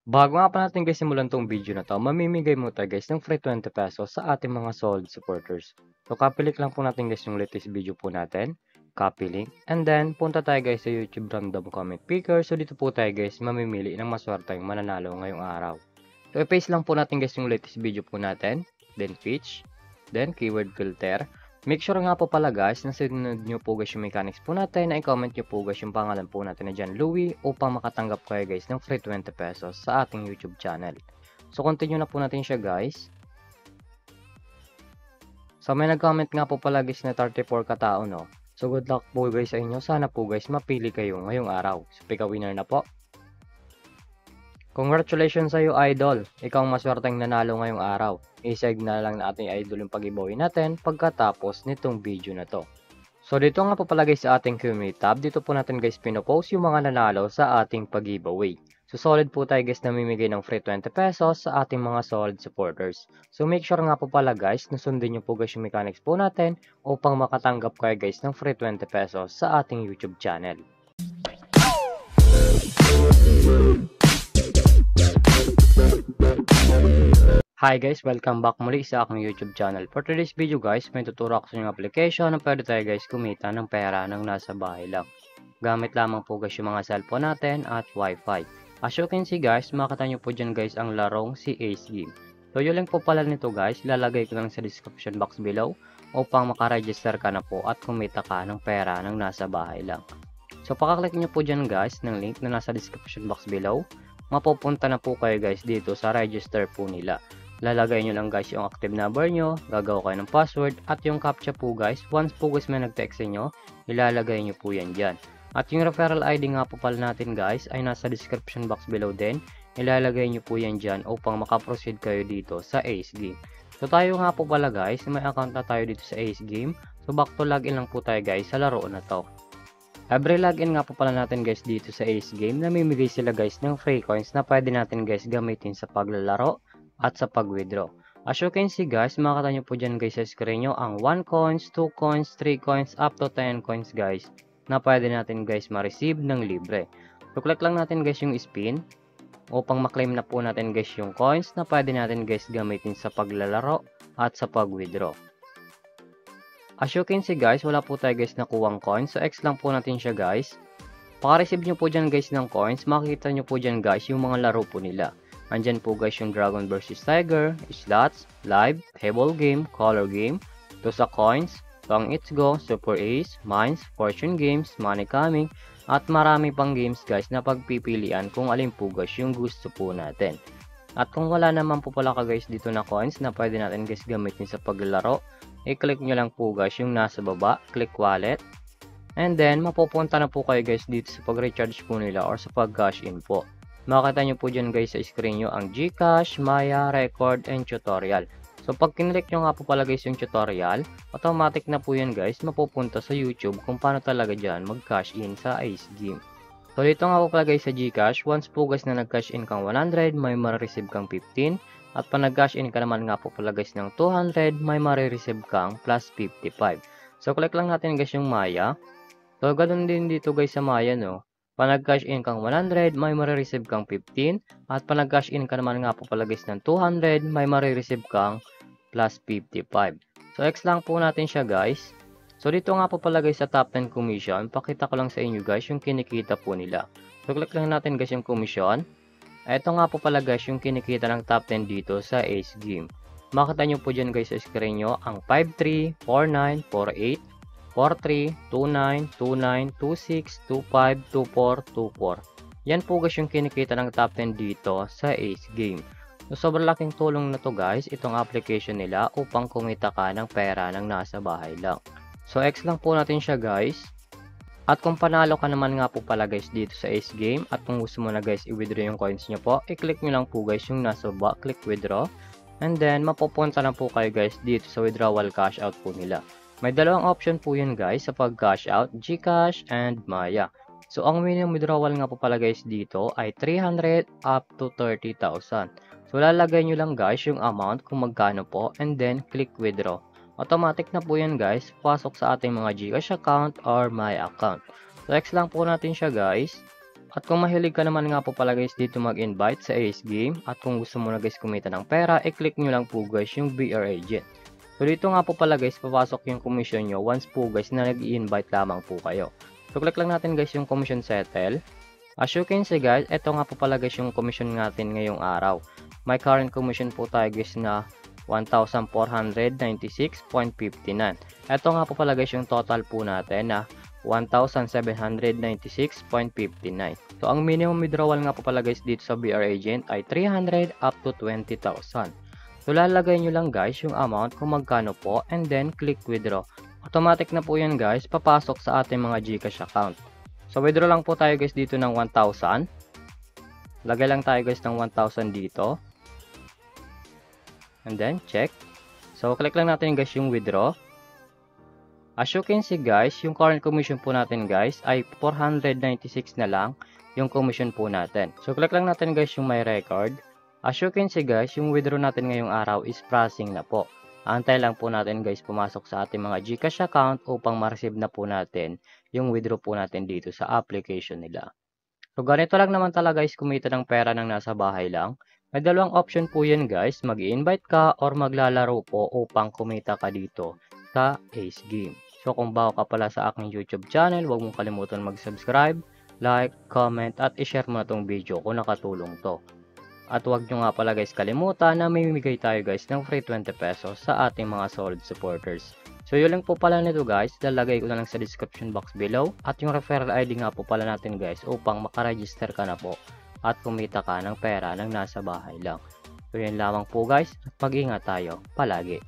Bago nga pa natin guys simulan tong video na to, mamimigay mo tayo guys ng free 20 pesos sa ating mga solid supporters. So copy link lang po natin guys yung latest video po natin. Copy link. And then punta tayo guys sa YouTube random comment picker. So dito po tayo guys mamimili ng maswerteng mananalo ngayong araw. So i-paste lang po natin guys yung latest video po natin. Then pitch. Then keyword filter. Make sure nga po pala guys na sinunod nyo po guys yung mechanics po natin na i-comment nyo po guys yung pangalan po natin na dyan Louie upang makatanggap kayo guys ng free 20 pesos sa ating YouTube channel. So continue na po natin siya guys. So may nag-comment nga po pala guys na 34 katao no. So good luck po guys sa inyo. Sana po guys mapili kayo ngayong araw. So pick a winner na po. Congratulations sa iyo idol. Ikaw ang maswerteng nanalo ngayong araw. I-seg na lang natin idol yung pag-giveaway natin pagkatapos nitong video na to. So dito nga po pala guys sa ating Q&A tab, dito po natin guys pinopost yung mga nanalo sa ating pag-giveaway. So solid po tayo guys namimigay ng free 20 pesos sa ating mga solid supporters. So make sure nga po pala guys na sundin nyo po guys yung mechanics po natin upang makatanggap kayo guys ng free 20 pesos sa ating YouTube channel. Hi guys, welcome back muli sa aking YouTube channel. For today's video guys, may tuturo ako sa inyong application na pwede tayo guys kumita ng pera ng nasa bahay lang. Gamit lamang po guys yung mga cellphone natin at wifi. As you can see guys, makita nyo po dyan guys ang larong si Ace Game. So yung link po pala nito guys, ilalagay ko lang sa description box below upang makaregister ka na po at kumita ka ng pera ng nasa bahay lang. So pakaklik nyo po dyan guys ng link na nasa description box below. Mapupunta na po kayo guys dito sa register po nila. Lalagay nyo lang guys yung active number nyo, gagawa kayo ng password, at yung captcha po guys, once po guys may nag-text nyo, ilalagay nyo po yan dyan. At yung referral ID nga po pala natin guys, ay nasa description box below din, ilalagay nyo po yan dyan upang makaproceed kayo dito sa Ace Game. So tayo nga po pala guys, may account na tayo dito sa Ace Game, so back to login lang po tayo guys sa laro na to. Every login nga po pala natin guys dito sa Ace Game, namimigay sila guys ng free coins na pwede natin guys gamitin sa paglalaro at sa pag-withdraw. As you can see guys, makikita nyo po dyan guys sa screen nyo ang 1 coins, 2 coins, 3 coins, up to 10 coins guys na pwede natin guys ma-receive ng libre. So click lang natin guys yung spin upang maklaim na po natin guys yung coins na pwede natin guys gamitin sa paglalaro at sa pag-withdraw. As you can see guys, wala po tayo guys nakuwang coins. So X lang po natin siya guys. Paka-receive nyo po dyan guys ng coins, makikita nyo po dyan guys yung mga laro po nila. Andyan po guys yung Dragon vs Tiger, Slots, Live, Table Game, Color Game, Tusa Coins, Pang It's Go, Super Ace, Mines, Fortune Games, Money Coming, at marami pang games guys na pagpipilian kung alin po guys yung gusto po natin. At kung wala naman po pala ka guys dito na coins na pwede natin guys gamitin sa paglalaro, i-click nyo lang po guys yung nasa baba, click wallet, and then mapupunta na po kayo guys dito sa pag-recharge po nila or sa pag-cash in po. Makita nyo po dyan guys sa screen nyo ang GCash, Maya, Record, and Tutorial. So pag kinlik nyo nga po pala guys yung tutorial, automatic na po yan guys mapupunta sa YouTube kung paano talaga dyan mag-cash in sa Ace Game. So dito nga po pala guys sa GCash, once po guys na nag-cash in kang 100, may ma-receive kang 15. At pag nag-cash in ka naman nga po pala guys ng 200, may ma-receive kang plus 55. So click lang natin guys yung Maya. So ganoon din dito guys sa Maya no. Pag nag-cash in kang 100, may ma-receive kang 15. At pag nag-cash in ka naman nga po pala guys ng 200, may ma-receive kang plus 55. So X lang po natin siya guys. So dito nga po pala guys sa top 10 commission, pakita ko lang sa inyo guys yung kinikita po nila. So click lang natin guys yung commission. Ito nga po pala guys yung kinikita ng top 10 dito sa Ace Game. Makita nyo po dyan guys sa screen nyo ang 53, 49, 48, 43, 29, 29, 26, 25, 24, 24. Yan po guys yung kinikita ng top 10 dito sa Ace Game. So sobrang laking tulong na to guys, itong application nila upang kumita ka ng pera ng nasa bahay lang. So X lang po natin siya guys. At kung panalo ka naman nga po pala guys dito sa Ace Game at kung gusto mo na guys i-withdraw yung coins nyo po, i-click nyo lang po guys yung nasa baba, click withdraw. And then mapupunta na po kayo guys dito sa withdrawal cash out po nila. May dalawang option po yun guys sa pag-cash out, GCash and Maya. So ang minimum withdrawal nga po pala guys dito ay 300 up to 30,000. So lalagay nyo lang guys yung amount kung magkano po and then click withdraw. Automatic na po yan guys, pasok sa ating mga GCash account or Maya account. So X lang po natin siya guys. At kung mahilig ka naman nga po pala guys dito mag-invite sa Ace Game at kung gusto mo na guys kumita ng pera, i-click nyo lang po guys yung BR Agent. So dito nga po pala guys papasok yung commission nyo once po guys na nag-i-invite lamang po kayo. So click lang natin guys yung commission settle. As you can see guys, ito nga po pala guys yung commission natin ngayong araw. May current commission po tayo guys na 1,496.59. Ito nga po pala guys yung total po natin na 1,796.59. So ang minimum withdrawal nga po pala guys dito sa BR Agent ay 300 up to 20,000. So lalagay nyo lang guys yung amount kung magkano po and then click withdraw. Automatic na po yan guys, papasok sa ating mga GCash account. So withdraw lang po tayo guys dito ng 1,000. Lagay lang tayo guys ng 1,000 dito. And then check. So click lang natin guys yung withdraw. As you can see guys, yung current commission po natin guys ay 496 na lang yung commission po natin. So click lang natin guys yung my record. As you can see guys, yung withdraw natin ngayong araw is processing na po. Antay lang po natin guys pumasok sa ating mga GCash account upang ma-receive na po natin yung withdraw po natin dito sa application nila. So ganito lang naman talaga guys kumita ng pera ng nasa bahay lang. May dalawang option po yan guys, mag-i-invite ka or maglalaro po upang kumita ka dito sa Ace Game. So kung bago ka pala sa aking YouTube channel, huwag mong kalimutan mag-subscribe, like, comment at i-share mo na tong video kung nakatulong to. At huwag nyo nga pala guys kalimutan na may mimigay tayo guys ng free 20 pesos sa ating mga solid supporters. So yun lang po pala nito guys, lalagay ko na lang sa description box below at yung referral ID nga po pala natin guys upang makaregister ka na po at kumita ka ng pera ng nasa bahay lang. So yun lamang po guys at mag-ingat tayo palagi.